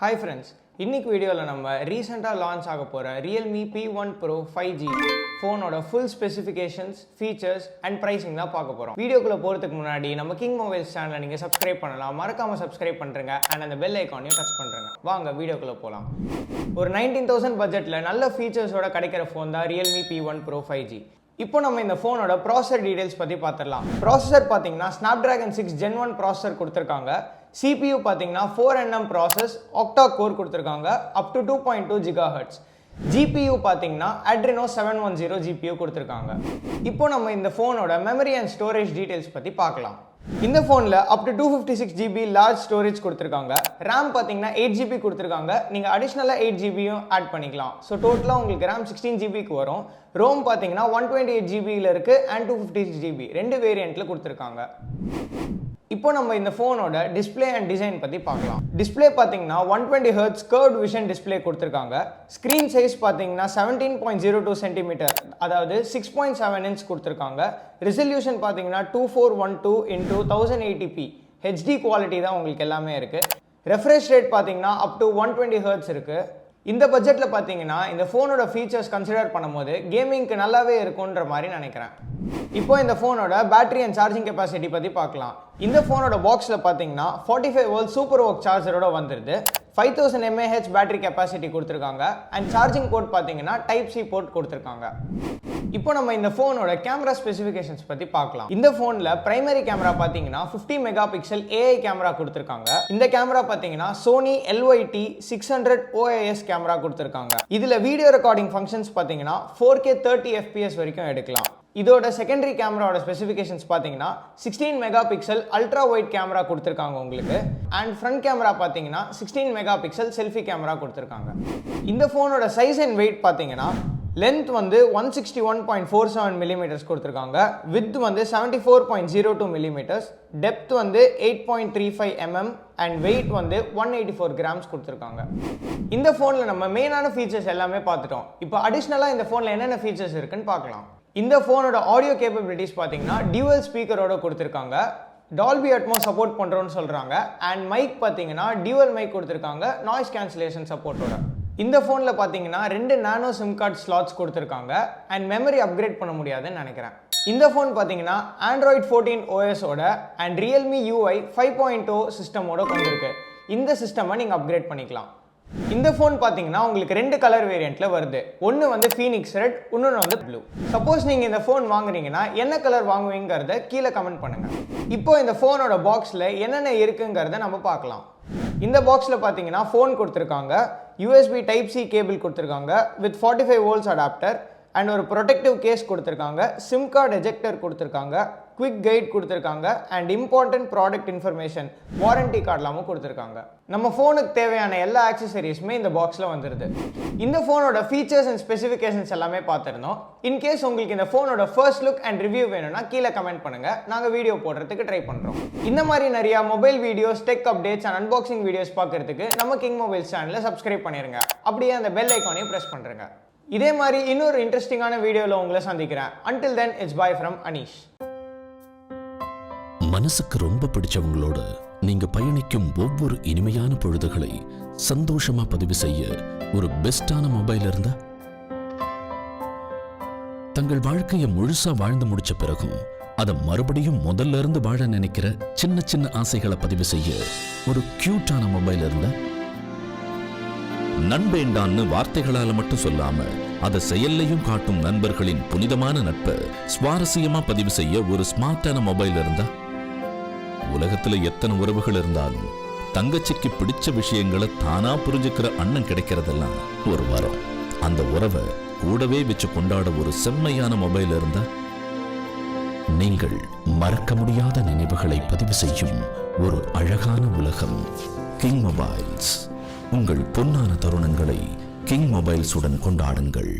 Hi friends, இன்னைக்கு வீடியோல நம்ம ரீசெண்டா லான்ச் ஆக போற Realme P1 Pro 5G ஃபோனோட full specifications, features and pricing தான் பார்க்க போறோம். வீடியோக்குள்ள போறதுக்கு முன்னாடி நம்ம King Mobiles சேனலை நீங்க subscribe பண்ணலாம். மறக்காம subscribe பண்றீங்க and அந்த bell icon-ஐயும் touch பண்றீங்க. வாங்க வீடியோக்குள்ள போலாம். ஒரு 19000 பட்ஜெட்ல நல்ல ஃபீச்சர்ஸோட கிடைக்கிற ஃபோன் தான் Realme P1 Pro 5G. இப்போ நம்ம இந்த ஃபோனோட ப்ராசஸர் டீடைல்ஸ் பற்றி பார்த்துடலாம். ப்ராசஸர் பார்த்தீங்கன்னா Snapdragon 6 Gen 1 ப்ராசஸர் கொடுத்துருக்காங்க. CPU பார்த்தீங்கன்னா 4nm ப்ராசஸ் octa கோர் கொடுத்துருக்காங்க up to 2.2 GHz. GPU பார்த்தீங்கன்னா Adreno 710 GPU கொடுத்துருக்காங்க. இப்போ நம்ம இந்த ஃபோனோட மெமரி அண்ட் ஸ்டோரேஜ் டீடைல்ஸ் பற்றி பார்க்கலாம். இந்த ஃபோனில் up to 256 GB large storage கொடுத்துருக்காங்க. RAM பார்த்தீங்கன்னா 8 GB கொடுத்துருக்காங்க. நீங்கள் அடிஷ்னலாக 8 GBயும் ஆட் பண்ணிக்கலாம். ஸோ டோட்டலாக உங்களுக்கு RAM 16 GBக்கு வரும். ரோம் பார்த்தீங்கன்னா 128 GBயில் இருக்குது அண்ட் 256 GB ரெண்டு வேரியண்ட்டில் கொடுத்துருக்காங்க. இப்போ நம்ம இந்த ஃபோனோட டிஸ்பிளே அண்ட் டிசைன் பற்றி பார்க்கலாம். டிஸ்பிளே பார்த்தீங்கன்னா 120 Hz கர்வ்ட் விஷன் டிஸ்பிளே கொடுத்துருக்காங்க. ஸ்க்ரீன் சைஸ் பார்த்தீங்கன்னா 17.02 சென்டிமீட்டர், அதாவது 6.7 inch கொடுத்துருக்காங்க. ரெசல்யூஷன் பார்த்தீங்கன்னா 2412 into 1080p ஹெச்டி குவாலிட்டி தான் உங்களுக்கு எல்லாமே இருக்குது. ரெஃப்ரெஷ் ரேட் பார்த்தீங்கன்னா up to 120 Hz இருக்குது. இந்த பட்ஜெட்டில் பார்த்தீங்கன்னா இந்த ஃபோனோட ஃபீச்சர்ஸ் கன்சிடர் பண்ணும்போது கேமிங்க்கு நல்லாவே இருக்குன்ற மாதிரி நினைக்கிறேன். இப்போ இந்த ஃபோனோட பேட்டரி அண்ட் சார்ஜிங் கெப்பாசிட்டி பற்றி பார்க்கலாம். இந்த ஃபோனோட பாக்ஸில் பார்த்தீங்கன்னா 45 volt சூப்பர் ஒர்க் சார்ஜரோட வந்துடுது. 5000 mAh பேட்டரி கெப்பாசிட்டி கொடுத்துருக்காங்க அண்ட் சார்ஜிங் போர்ட் பார்த்தீங்கன்னா டைப் சி போர்ட் கொடுத்துருக்காங்க. இப்போ நம்ம இந்த ஃபோனோட கேமரா ஸ்பெசிஃபிகேஷன்ஸ் பற்றி பார்க்கலாம். இந்த ஃபோனில் பிரைமரி கேமரா பார்த்தீங்கன்னா 50 மெகாபிக்சல் ஏஐ கேமரா கொடுத்துருக்காங்க. இந்த கேமரா பார்த்தீங்கன்னா சோனி LYT 600 OIS கேமரா கொடுத்துருக்காங்க. இதில் வீடியோ ரெக்கார்டிங் ஃபங்க்ஷன்ஸ் பார்த்தீங்கன்னா 4K 30 FPS வரைக்கும் எடுக்கலாம். இதோட செகண்டரி கேமராவோட ஸ்பெசிஃபிகேஷன்ஸ் பார்த்தீங்கன்னா 16 மெகாபிக்சல் அல்ட்ரா வைட் கேமரா கொடுத்துருக்காங்க உங்களுக்கு. அண்ட் ஃப்ரண்ட் கேமரா பார்த்தீங்கன்னா 16 மெகாபிக்சல் செல்ஃபி கேமரா கொடுத்துருக்காங்க. இந்த ஃபோனோட சைஸ் அண்ட் வெயிட் பார்த்தீங்கன்னா லென்த் வந்து 161.47 மில்லிமீட்டர்ஸ் கொடுத்துருக்காங்க. வித் வந்து 74.02 மில்லிமீட்டர்ஸ், டெப்த் வந்து 8.35 mm அண்ட் வெயிட் வந்து 184 கிராம்ஸ் கொடுத்துருக்காங்க. இந்த ஃபோனில் நம்ம மெயினான ஃபீச்சர்ஸ் எல்லாமே பார்த்துட்டோம். இப்போ அடிஷ்னலாக இந்த ஃபோனில் என்னென்ன ஃபீச்சர்ஸ் இருக்குன்னு பார்க்கலாம். இந்த ஃபோனோட ஆடியோ கேப்பபிலிட்டிஸ் பார்த்தீங்கன்னா டியூவல் ஸ்பீக்கரோட கொடுத்துருக்காங்க. டால்பி அட்மோஸ் சப்போர்ட் பண்ணுறோன்னு சொல்கிறாங்க. அண்ட் மைக் பார்த்தீங்கன்னா டியூவல் மைக் கொடுத்துருக்காங்க நாய்ஸ் கேன்சலேஷன் சப்போர்ட்டோட. இந்த ஃபோனில் பார்த்தீங்கன்னா 2 நானோ சிம் கார்டு ஸ்லாட்ஸ் கொடுத்துருக்காங்க அண்ட் மெமரி அப்கிரேட் பண்ண முடியாதுன்னு நினைக்கிறேன். இந்த ஃபோன் பார்த்தீங்கன்னா Android 14 OSோட அண்ட் Realme UI 5.0 சிஸ்டமோட கொண்டிருக்கு. இந்த சிஸ்டமை நீங்கள் அப்கிரேட் பண்ணிக்கலாம். இந்த ஃபோன் பார்த்தீங்கன்னா உங்களுக்கு 2 கலர் வேரியண்ட்டில் வருது. ஒன்று வந்து ஃபீனிக்ஸ் ரெட், இன்னொன்று வந்து ப்ளூ. சப்போஸ் நீங்கள் இந்த ஃபோன் வாங்குறீங்கன்னா என்ன கலர் வாங்குவீங்கிறத கீழே கமெண்ட் பண்ணுங்கள். இப்போ இந்த ஃபோனோட பாக்ஸில் என்னென்ன இருக்குங்கிறத நம்ம பார்க்கலாம். இந்த பாக்ஸில் பார்த்தீங்கன்னா ஃபோன் கொடுத்துருக்காங்க, USB டைப் சி கேபிள் கொடுத்துருக்காங்க வித் 45 volts அடாப்டர் அண்ட் ஒரு ப்ரொடெக்டிவ் கேஸ் கொடுத்துருக்காங்க, சிம் கார்டு எஜெக்டர் கொடுத்துருக்காங்க, குவிக் கைட் கொடுத்துருக்காங்க and important product information warranty கார்டெலாமும் கொடுத்துருக்காங்க. நம்ம ஃபோனுக்கு தேவையான எல்லா ஆக்சசரிஸுமே இந்த பாக்ஸில் வந்துடுது. இந்த ஃபோனோட ஃபீச்சர்ஸ் அண்ட் ஸ்பெசிஃபிகேஷன்ஸ் எல்லாமே பார்த்துருந்தோம். இன்கேஸ் உங்களுக்கு இந்த ஃபோனோட ஃபர்ஸ்ட் லுக் அண்ட் ரிவ்யூ வேணும்னா கீழே கமெண்ட் பண்ணுங்கள், நாங்கள் வீடியோ போடுறதுக்கு ட்ரை பண்ணுறோம். இந்த மாதிரி நிறையா mobile videos, tech updates and unboxing videos பார்க்கறதுக்கு நம்ம கிங் மொபைல்ஸ் சேனலை சப்ஸ்கிரைப் பண்ணிடுங்க. அப்படியே அந்த பெல் ஐக்கானையும் ப்ரெஸ் பண்ணுறேங்க. இதே மாதிரி இன்னொரு இன்ட்ரெஸ்டிங்கான வீடியோவில் உங்களை சந்திக்கிறேன். Until then, it's bye from Anish. மனசுக்கு ரொம்ப பிடிச்சவங்களோட நீங்க பயணிக்கும் ஒவ்வொரு இனிமையான பொழுதுகளை சந்தோஷமா பதிவு செய்ய ஒரு பெஸ்டான மொபைல் இருந்தா, தங்கள் வாழ்க்கையை முழுசா வாழ்ந்து முடிச்ச பிறகும் அதை மறுபடியும் முதல்ல இருந்து வாழ நினைக்கிற சின்ன சின்ன ஆசைகளை பதிவு செய்ய ஒரு கியூட்டான மொபைல் இருந்தா, நண்பேண்டான்னு வார்த்தைகளால மட்டும் சொல்லாம அதை செயல்லையும் காட்டும் நண்பர்களின் புனிதமான நட்பை சுவாரஸ்யமா பதிவு செய்ய ஒரு ஸ்மார்ட்டான மொபைல் இருந்தா, உலகத்துல எத்தனை உறவுகள் இருந்தாலும் தங்கச்சிக்கு பிடிச்ச விஷயங்களை தானா புரிஞ்சுக்கிற அண்ணன் கிடைக்கிறதெல்லாம் ஒரு வரம். அந்த உறவை கூடவே வச்சு கொண்டாட ஒரு செம்மையான மொபைல் இருந்தா, நீங்கள் மறக்க முடியாத நினைவுகளை பதிவு செய்யும் ஒரு அழகான உலகம். King mobiles. உங்கள் பொன்னான தருணங்களை கிங் மொபைல்ஸுடன் கொண்டாடுங்கள்.